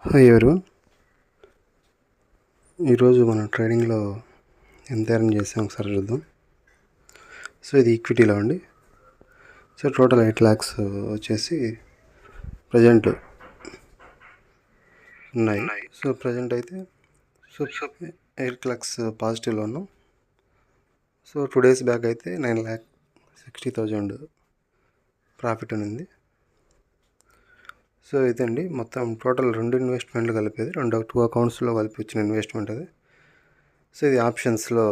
Hi everyone. ఈరోజు మనం ట్రేడింగ్లో ఎంత ఎర్న్ చేసాం ఒకసారి చూద్దాం. సో ఇది ఈక్విటీలో అండి. సో టోటల్ 8 lakhs వచ్చేసి ప్రజెంట్ ఉన్నాయి. సో ప్రజెంట్ అయితే 8 lakhs పాజిటివ్లో ఉన్నాం. సో 2 days బ్యాక్ అయితే 9,60,000 ప్రాఫిట్ ఉంది. సో ఇదండి మొత్తం టోటల్ 2 ఇన్వెస్ట్మెంట్లు కలిపేది, 2 అకౌంట్స్లో కలిపి వచ్చిన ఇన్వెస్ట్మెంట్ అది. సో ఇది ఆప్షన్స్లో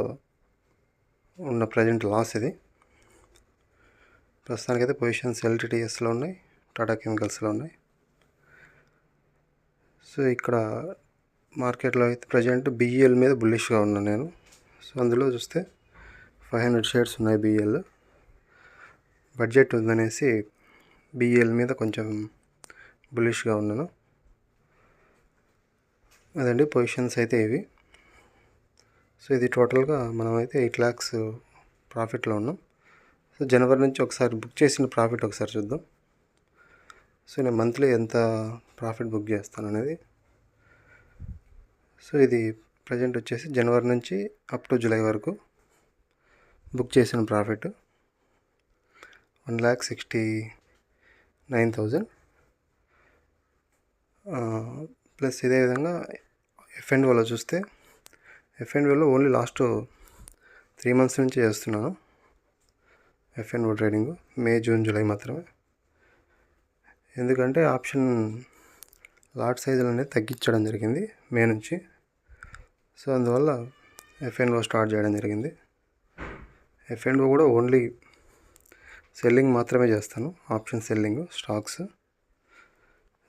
ఉన్న ప్రజెంట్ లాస్. ఇది ప్రస్తుతానికైతే పొజిషన్స్ ఎల్టీటీఎస్లో ఉన్నాయి, టాటా కెమికల్స్లో ఉన్నాయి. సో ఇక్కడ మార్కెట్లో అయితే ప్రజెంట్ బీఈఎల్ మీద బుల్లిష్గా ఉన్నాను నేను. సో అందులో చూస్తే 500 షేర్స్ ఉన్నాయి బీఈఎల్. బడ్జెట్ ఉందనేసి బీఈఎల్ మీద కొంచెం బుల్లిష్గా ఉన్నాను. అదండి పొజిషన్స్ అయితే ఇవి. సో ఇది టోటల్గా మనమైతే 8 lakhs ప్రాఫిట్లో ఉన్నాం. సో జనవరి నుంచి ఒకసారి బుక్ చేసిన ప్రాఫిట్ ఒకసారి చూద్దాం. సో నేను మంత్లీ ఎంత ప్రాఫిట్ బుక్ చేస్తాను అనేది. సో ఇది ప్రజెంట్ వచ్చేసి జనవరి నుంచి అప్ టు జూలై వరకు బుక్ చేసిన ప్రాఫిట్ 1,69,000 ప్లస్. ఇదే విధంగా ఎఫ్ఎండ్ఓలో చూస్తే ఎఫ్ఎండ్ఓలో ఓన్లీ లాస్ట్ 3 months నుంచి చేస్తున్నాను ఎఫ్ఎండ్ఓ ట్రేడింగ్, మే, జూన్, జూలై మాత్రమే. ఎందుకంటే ఆప్షన్ లాట్ సైజులు అనేది తగ్గించడం జరిగింది మే నుంచి. సో అందువల్ల ఎఫ్ఎండ్ఓ స్టార్ట్ చేయడం జరిగింది. ఎఫ్ఎండ్ఓ కూడా ఓన్లీ సెల్లింగ్ మాత్రమే చేస్తాను, ఆప్షన్ సెల్లింగ్, స్టాక్స్.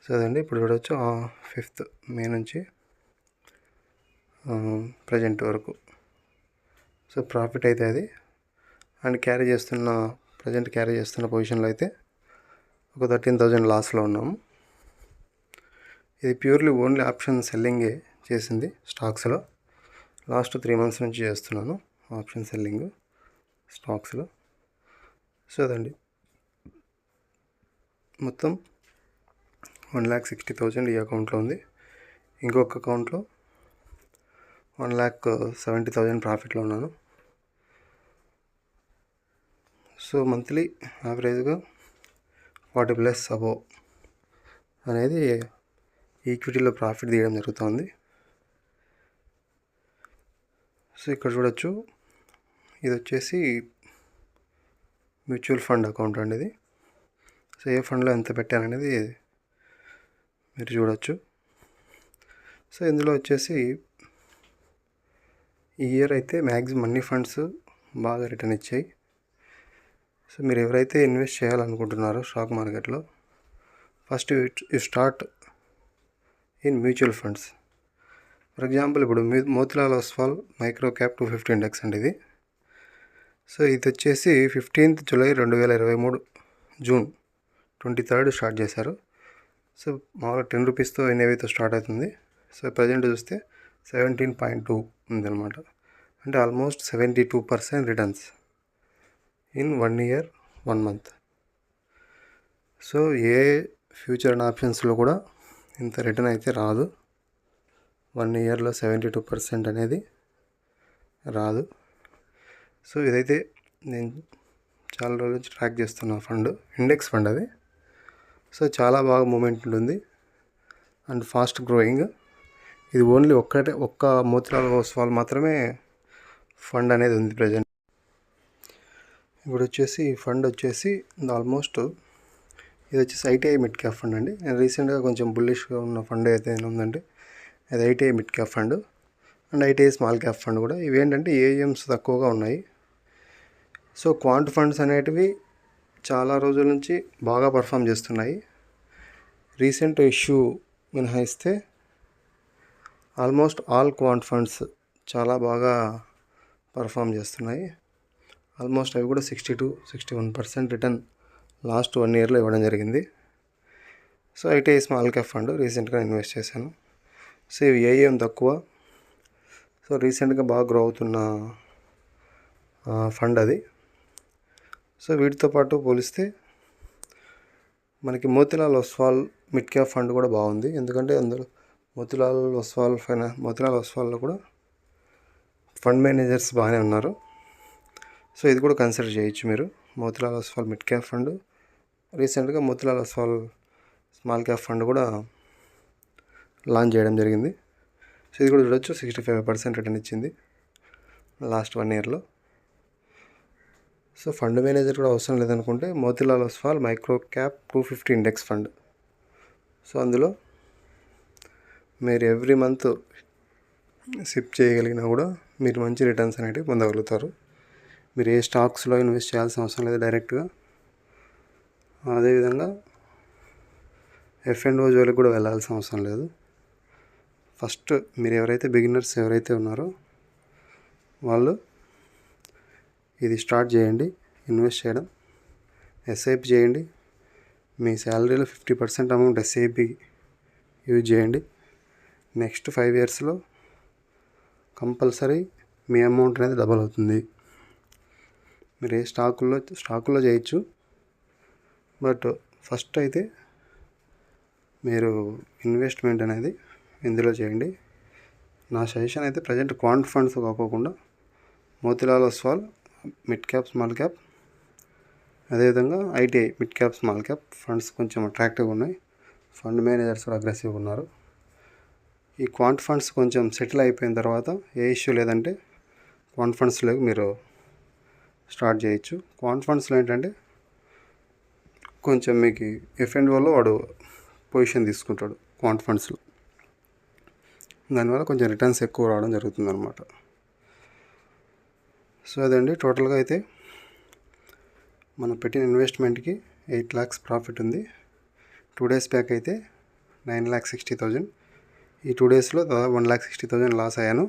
సో అదండి ఇప్పుడు చూడవచ్చు 5th మే నుంచి ప్రజెంట్ వరకు. సో ప్రాఫిట్ అయితే అది. అండ్ ప్రజెంట్ క్యారీ చేస్తున్న పొజిషన్లో అయితే ఒక 13,000 లాస్లో ఉన్నాము. ఇది ప్యూర్లీ ఓన్లీ ఆప్షన్ సెల్లింగే చేసింది స్టాక్స్లో. లాస్ట్ 3 months నుంచి చేస్తున్నాను ఆప్షన్ సెల్లింగ్ స్టాక్స్లో. సో అదండి మొత్తం 1,60,000 ఈ అకౌంట్లో ఉంది. ఇంకొక అకౌంట్లో 1,70,000 ప్రాఫిట్లో ఉన్నాను. సో మంత్లీ యావరేజ్గా 40+ అబోవ్ అనేది ఈక్విటీలో ప్రాఫిట్ తీయడం జరుగుతుంది. సో ఇక్కడ చూడొచ్చు, ఇది వచ్చేసి మ్యూచువల్ ఫండ్ అకౌంట్ అండి ఇది. సో ఏ ఫండ్లో ఎంత పెట్టాననేది మీరు చూడొచ్చు. సో ఇందులో వచ్చేసి ఈ ఇయర్ అయితే మ్యాక్సిమం అన్ని ఫండ్స్ బాగా రిటర్న్ ఇచ్చాయి. సో మీరు ఎవరైతే ఇన్వెస్ట్ చేయాలనుకుంటున్నారో స్టాక్ మార్కెట్లో, first you start in mutual funds. For example ఇప్పుడు Motilal Oswal micro cap 250 index అండి ఇది. సో ఇది వచ్చేసి 15th July 2023 June 23rd start చేశారు. సో మామూలుగా 10 రూపీస్తో ఎన్ఏవితో స్టార్ట్ అవుతుంది. సో ప్రజెంట్ చూస్తే 17.2 ఉందన్నమాట. అంటే almost 72% returns in 1 year 1 month. So ఏ ఫ్యూచర్ అండ్ ఆప్షన్స్లో కూడా ఇంత రిటర్న్ అయితే రాదు. 1 yearలో 72% అనేది రాదు. సో ఇదైతే నేను చాలా రోజుల నుంచి ట్రాక్ చేస్తున్న ఫండ్, ఇండెక్స్ ఫండ్ అది. సో చాలా బాగా మూమెంట్ ఉంటుంది అండ్ ఫాస్ట్ గ్రోయింగ్. ఇది ఓన్లీ ఒక్క మోతిలాల్ ఒస్వాల్ మాత్రమే ఫండ్ అనేది ఉంది ప్రజెంట్. ఇప్పుడు వచ్చేసి ఫండ్ వచ్చేసి ఆల్మోస్ట్ ఇది వచ్చేసి ఐటీఐ మిడ్ క్యాప్ ఫండ్ అండి. నేను రీసెంట్గా కొంచెం బుల్లిష్గా ఉన్న ఫండ్ అయితే ఉందంటే అది ITI mid cap fund and ITI small cap fund కూడా. ఇవి ఏంటంటే ఏఎమ్స్ తక్కువగా ఉన్నాయి. సో క్వాంట్ ఫండ్స్ అనేటివి చాలా రోజుల నుంచి బాగా పర్ఫామ్ చేస్తున్నాయి. రీసెంట్ ఇష్యూ మినహాయిస్తే ఆల్మోస్ట్ ఆల్ క్వాంట్ ఫండ్స్ చాలా బాగా పర్ఫామ్ చేస్తున్నాయి. ఆల్మోస్ట్ అవి కూడా 62-61% రిటర్న్ లాస్ట్ 1 yearలో ఇవ్వడం జరిగింది. So ITI small cap fund రీసెంట్గా ఇన్వెస్ట్ చేశాను. సో ఇవి ఏఎం తక్కువ, సో రీసెంట్గా బాగా గ్రో అవుతున్న ఫండ్ అది. సో వీటితో పాటు పోలిస్తే మనకి Motilal Oswal mid cap fund కూడా బాగుంది. ఎందుకంటే అందులో మోతిలాల్ ఒస్వాల్లో కూడా ఫండ్ మేనేజర్స్ బాగానే ఉన్నారు. సో ఇది కూడా కన్సిడర్ చేయొచ్చు మీరు. Motilal Oswal mid cap fund, రీసెంట్గా Motilal Oswal small cap fund కూడా లాంచ్ చేయడం జరిగింది. సో ఇది కూడా చూడొచ్చు, 65% రిటర్న్ ఇచ్చింది లాస్ట్ 1 ఇయర్లో. సో ఫండ్ మేనేజర్ కూడా అవసరం లేదనుకుంటే Motilal Oswal micro cap 250 index fund. So అందులో మీరు ఎవ్రీ మంత్ సిప్ చేయగలిగినా కూడా మీరు మంచి రిటర్న్స్ అనేవి పొందగలుగుతారు. మీరు ఏ స్టాక్స్లో ఇన్వెస్ట్ చేయాల్సిన అవసరం లేదు డైరెక్ట్గా. అదేవిధంగా F&O జోలికి కూడా వెళ్ళాల్సిన అవసరం లేదు. ఫస్ట్ మీరు ఎవరైతే బిగినర్స్ ఎవరైతే ఉన్నారో వాళ్ళు ఇది స్టార్ట్ చేయండి, ఇన్వెస్ట్ చేయడం. ఎస్ఐపి చేయండి. మీ శాలరీలో 50% అమౌంట్ ఎస్ఐపి యూజ్ చేయండి. నెక్స్ట్ 5 ఇయర్స్లో కంపల్సరీ మీ అమౌంట్ అనేది డబల్ అవుతుంది. మీరు ఏ స్టాకుల్లో చేయొచ్చు, బట్ ఫస్ట్ అయితే మీరు ఇన్వెస్ట్మెంట్ అనేది ఇందులో చేయండి. నా సజెషన్ అయితే ప్రజెంట్ క్వాంట్ ఫండ్స్ కాకోకుండా Motilal Oswal mid cap small cap, అదేవిధంగా ITI mid cap small cap funds కొంచెం అట్రాక్టివ్గా ఉన్నాయి. ఫండ్ మేనేజర్స్ కూడా అగ్రెసివ్గా ఉన్నారు. ఈ క్వాంట్ ఫండ్స్ కొంచెం సెటిల్ అయిపోయిన తర్వాత ఏ ఇష్యూ లేదంటే క్వాంట్ ఫండ్స్లో మీరు స్టార్ట్ చేయొచ్చు. క్వాంట్ ఫండ్స్లో ఏంటంటే కొంచెం మీకు F&Oలో వాడు పొజిషన్ తీసుకుంటాడు క్వాంట్ ఫండ్స్లో, దానివల్ల కొంచెం రిటర్న్స్ ఎక్కువ రావడం జరుగుతుంది అనమాట. సో అదండి, టోటల్గా అయితే మనం పెట్టిన ఇన్వెస్ట్మెంట్కి 8 lakhs ప్రాఫిట్ ఉంది. 2 days బ్యాక్ అయితే 9,60,000. ఈ 2 daysలో దాదాపు 1,60,000 లాస్ అయ్యాను.